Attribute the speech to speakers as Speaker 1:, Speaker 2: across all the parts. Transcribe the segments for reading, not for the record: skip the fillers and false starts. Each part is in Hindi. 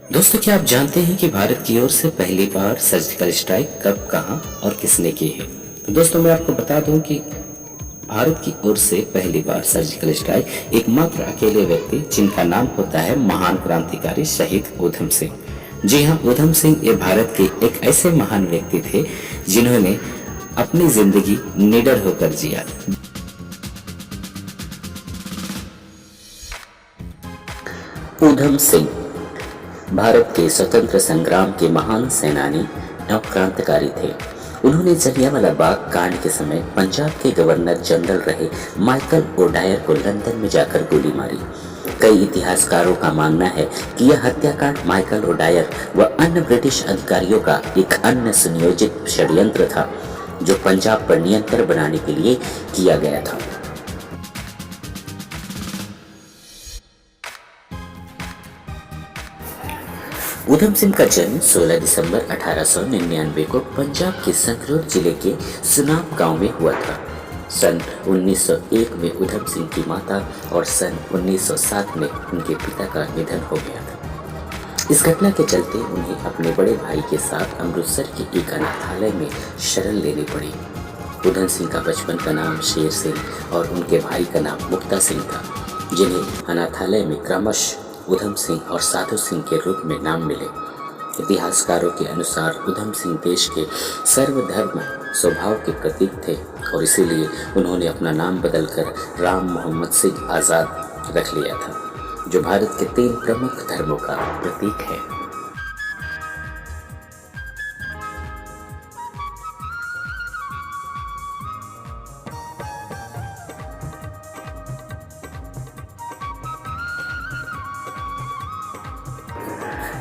Speaker 1: दोस्तों, क्या आप जानते हैं कि भारत की ओर से पहली बार सर्जिकल स्ट्राइक कब, कहां और किसने की है? तो दोस्तों, मैं आपको बता दूं कि भारत की ओर से पहली बार सर्जिकल स्ट्राइक एकमात्र अकेले व्यक्ति जिनका नाम होता है महान क्रांतिकारी शहीद ऊधम सिंह। जी हाँ, ऊधम सिंह ये भारत के एक ऐसे महान व्यक्ति थे जिन्होंने अपनी जिंदगी निडर होकर जिया। ऊधम सिंह भारत के स्वतंत्र संग्राम के महान सेनानी एवं क्रांतिकारी थे। उन्होंने जलियांवाला बाग कांड के समय पंजाब के गवर्नर जनरल रहे माइकल ओडायर को लंदन में जाकर गोली मारी। कई इतिहासकारों का मानना है कि यह हत्याकांड माइकल ओडायर व अन्य ब्रिटिश अधिकारियों का एक अन्य सुनियोजित षड्यंत्र था, जो पंजाब पर नियंत्रण बनाने के लिए किया गया था। ऊधम सिंह का जन्म 16 दिसंबर 1899 को पंजाब के संगरूर जिले के सुनाम गांव में हुआ था। सन 1901 में ऊधम सिंह की माता और सन 1907 में उनके पिता का निधन हो गया था। इस घटना के चलते उन्हें अपने बड़े भाई के साथ अमृतसर के एक अनाथालय में शरण लेनी पड़ी। ऊधम सिंह का बचपन का नाम शेर सिंह और उनके भाई का नाम मुक्ता सिंह था, जिन्हें अनाथालय में क्रमशः ऊधम सिंह और साधु सिंह के रूप में नाम मिले। इतिहासकारों के अनुसार ऊधम सिंह देश के सर्वधर्म स्वभाव के प्रतीक थे और इसीलिए उन्होंने अपना नाम बदलकर राम मोहम्मद सिंह आज़ाद रख लिया था, जो भारत के 3 प्रमुख धर्मों का प्रतीक है।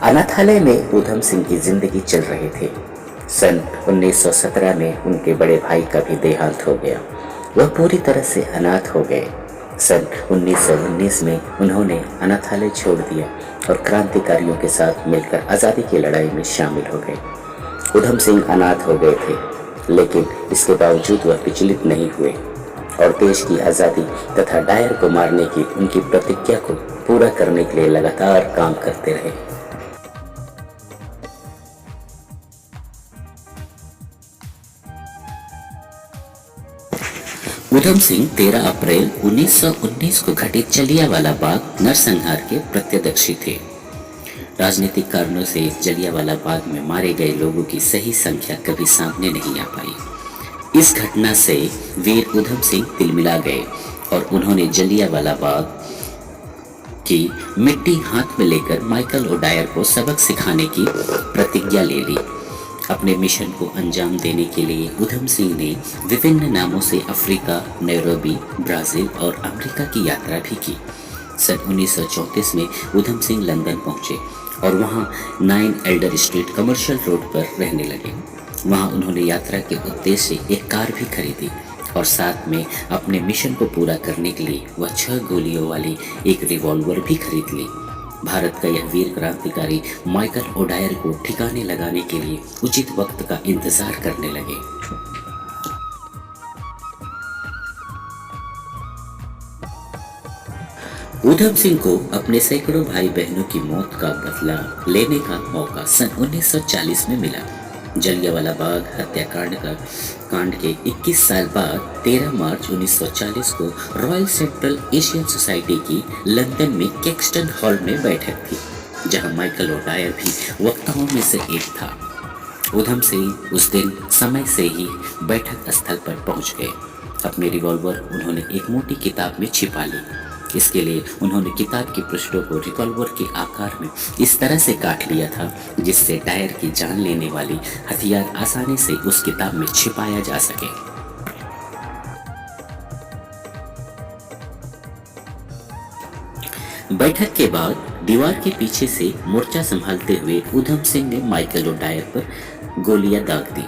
Speaker 1: अनाथालय में ऊधम सिंह की जिंदगी चल रहे थे। सन 1917 में उनके बड़े भाई का भी देहांत हो गया। वह पूरी तरह से अनाथ हो गए। सन 1919 में उन्होंने अनाथालय छोड़ दिया और क्रांतिकारियों के साथ मिलकर आज़ादी की लड़ाई में शामिल हो गए। ऊधम सिंह अनाथ हो गए थे, लेकिन इसके बावजूद वह विचलित नहीं हुए और देश की आज़ादी तथा डायर को मारने की उनकी प्रतिज्ञा को पूरा करने के लिए लगातार काम करते रहे। ऊधम सिंह 13 अप्रैल 1919 को घटित जलियांवाला बाग नरसंहार के प्रत्यक्षदर्शी थे। राजनीतिक कारणों से जलियांवाला बाग में मारे गए लोगों की सही संख्या कभी सामने नहीं आ पाई। इस घटना से वीर ऊधम सिंह तिलमिला गए और उन्होंने जलियांवाला बाग की मिट्टी हाथ में लेकर माइकल ओडायर को सबक सिखाने की प्रतिज्ञा ले ली। अपने मिशन को अंजाम देने के लिए ऊधम सिंह ने विभिन्न नामों से अफ्रीका, नैरोबी, ब्राजील और अमेरिका की यात्रा भी की। सन 1934 में ऊधम सिंह लंदन पहुंचे और वहां 9 एल्डर स्ट्रीट कमर्शियल रोड पर रहने लगे। वहां उन्होंने यात्रा के उद्देश्य से एक कार भी खरीदी और साथ में अपने मिशन को पूरा करने के लिए वह 6 गोलियों वाली एक रिवॉल्वर भी खरीद ली। भारत का यह वीर क्रांतिकारी माइकल ओडायर को ठिकाने लगाने के लिए उचित वक्त का इंतजार करने लगे। ऊधम सिंह को अपने सैकड़ों भाई बहनों की मौत का बदला लेने का मौका सन 1940 में मिला। जलियांवाला बाग हत्याकांड के 21 साल बाद 13 मार्च 1940 को रॉयल सेंट्रल एशियन सोसाइटी की लंदन में कैक्सटन हॉल में बैठक थी, जहां माइकल ओडायर भी वक्ताओं में से एक था। ऊधम सिंह उस दिन समय से ही बैठक स्थल पर पहुंच गए। अपने रिवॉल्वर उन्होंने एक मोटी किताब में छिपा ली। इसके लिए उन्होंने किताब की पृष्ठों को रिवॉल्वर के आकार में इस तरह से काट लिया था जिससे डायर की जान लेने वाली हथियार आसानी से उस किताब में छिपाया जा सके। बैठक के बाद दीवार के पीछे से मोर्चा संभालते हुए ऊधम सिंह ने माइकल ओडायर पर गोलियां दाग दी।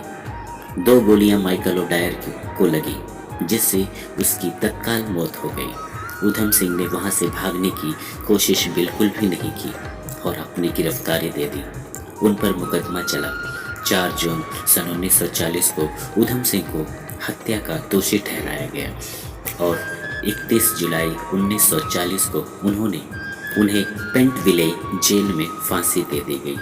Speaker 1: 2 गोलियां माइकल ओडायर को लगी, जिससे उसकी तत्काल मौत हो गई। ऊधम सिंह ने वहां से भागने की कोशिश बिल्कुल भी नहीं की और अपनी गिरफ्तारी दे दी। उन पर मुकदमा चला। 4 जून सन 1940 को ऊधम सिंह को हत्या का दोषी ठहराया गया और 31 जुलाई 1940 को उन्होंने उन्हें पेंटविले जेल में फांसी दे दी गई।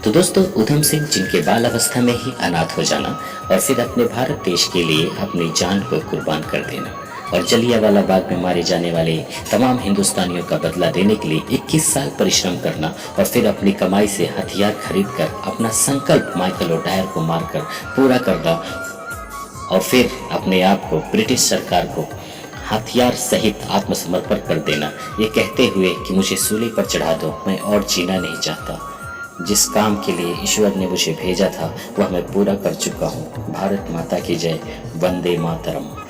Speaker 1: तो दोस्तों, उधम सिंह जिनके बाल अवस्था में ही अनाथ हो जाना और फिर अपने भारत देश के लिए अपनी जान को कुर्बान कर देना और जलियांवाला बाग में मारे जाने वाले तमाम हिंदुस्तानियों का बदला देने के लिए 21 साल परिश्रम करना और फिर अपनी कमाई से हथियार खरीदकर अपना संकल्प माइकल ओडायर को मारकर पूरा करना और फिर अपने आप को ब्रिटिश सरकार को हथियार सहित आत्मसमर्पण कर देना, ये कहते हुए कि मुझे सूली पर चढ़ा दो, मैं और जीना नहीं चाहता। जिस काम के लिए ईश्वर ने मुझे भेजा था वह मैं पूरा कर चुका हूँ। भारत माता की जय। वंदे मातरम।